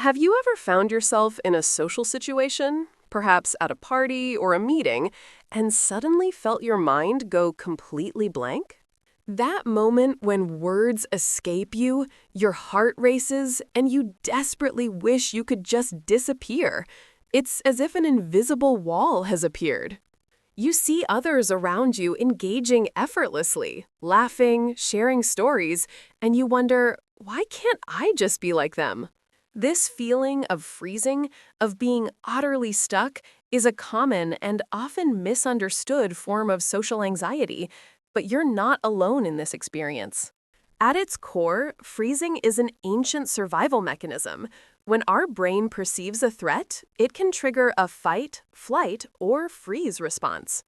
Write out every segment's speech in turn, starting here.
Have you ever found yourself in a social situation, perhaps at a party or a meeting, and suddenly felt your mind go completely blank? That moment when words escape you, your heart races, and you desperately wish you could just disappear. It's as if an invisible wall has appeared. You see others around you engaging effortlessly, laughing, sharing stories, and you wonder, why can't I just be like them? This feeling of freezing, of being utterly stuck, is a common and often misunderstood form of social anxiety, but you're not alone in this experience. At its core, freezing is an ancient survival mechanism. When our brain perceives a threat, it can trigger a fight, flight, or freeze response.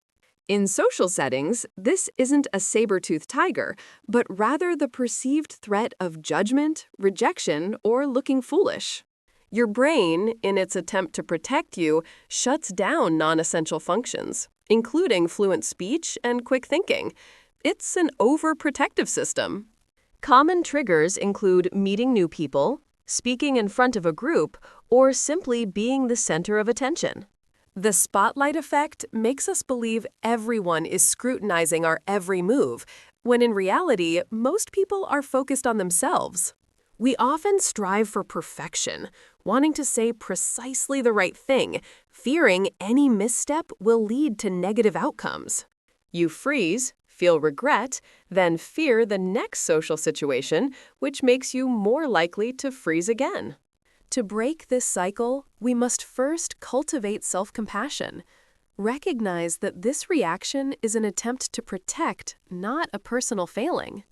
In social settings, this isn't a saber-toothed tiger, but rather the perceived threat of judgment, rejection, or looking foolish. Your brain, in its attempt to protect you, shuts down non-essential functions, including fluent speech and quick thinking. It's an overprotective system. Common triggers include meeting new people, speaking in front of a group, or simply being the center of attention. The spotlight effect makes us believe everyone is scrutinizing our every move, when in reality, most people are focused on themselves. We often strive for perfection, wanting to say precisely the right thing, fearing any misstep will lead to negative outcomes. You freeze, feel regret, then fear the next social situation, which makes you more likely to freeze again. To break this cycle, we must first cultivate self-compassion. Recognize that this reaction is an attempt to protect, not a personal failing.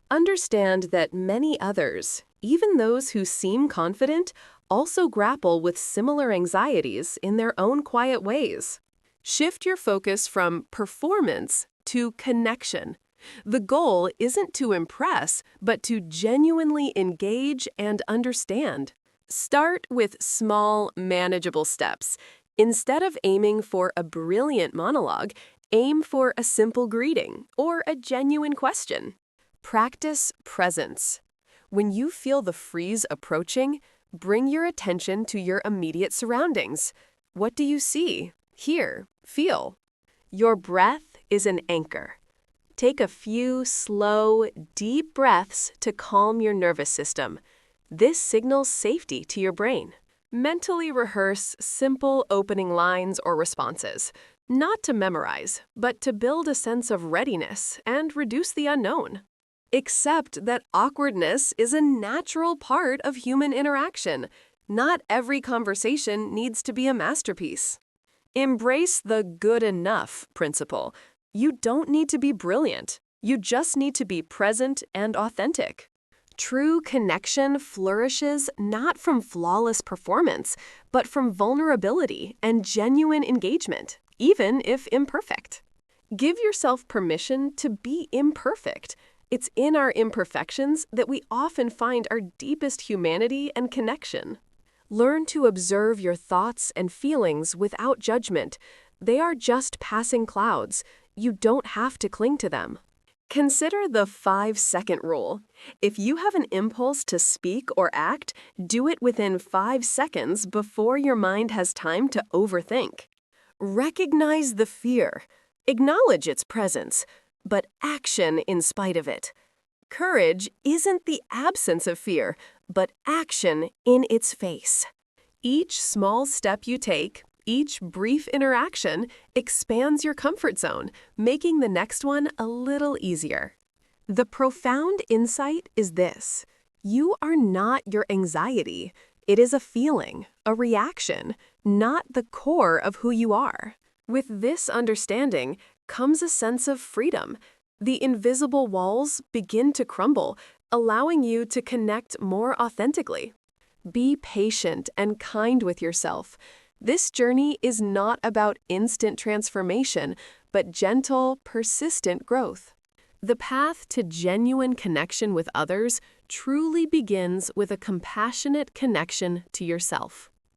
Understand that many others, even those who seem confident, also grapple with similar anxieties in their own quiet ways. Shift your focus from performance to connection. The goal isn't to impress, but to genuinely engage and understand. Start with small, manageable steps. Instead of aiming for a brilliant monologue, aim for a simple greeting or a genuine question. Practice presence. When you feel the freeze approaching, bring your attention to your immediate surroundings. What do you see, hear, feel? Your breath is an anchor. Take a few slow, deep breaths to calm your nervous system. This signals safety to your brain. Mentally rehearse simple opening lines or responses, not to memorize, but to build a sense of readiness and reduce the unknown. Accept that awkwardness is a natural part of human interaction. Not every conversation needs to be a masterpiece. Embrace the good enough principle. You don't need to be brilliant. You just need to be present and authentic. True connection flourishes not from flawless performance, but from vulnerability and genuine engagement, even if imperfect. Give yourself permission to be imperfect. It's in our imperfections that we often find our deepest humanity and connection. Learn to observe your thoughts and feelings without judgment. They are just passing clouds. You don't have to cling to them. Consider the 5-second rule. If you have an impulse to speak or act, do it within 5 seconds before your mind has time to overthink. Recognize the fear. Acknowledge its presence, but action in spite of it. Courage isn't the absence of fear, but action in its face. Each small step you take, each brief interaction, expands your comfort zone, making the next one a little easier. The profound insight is this: you are not your anxiety. It is a feeling, a reaction, not the core of who you are. With this understanding comes a sense of freedom. The invisible walls begin to crumble, allowing you to connect more authentically. Be patient and kind with yourself. This journey is not about instant transformation, but gentle, persistent growth. The path to genuine connection with others truly begins with a compassionate connection to yourself.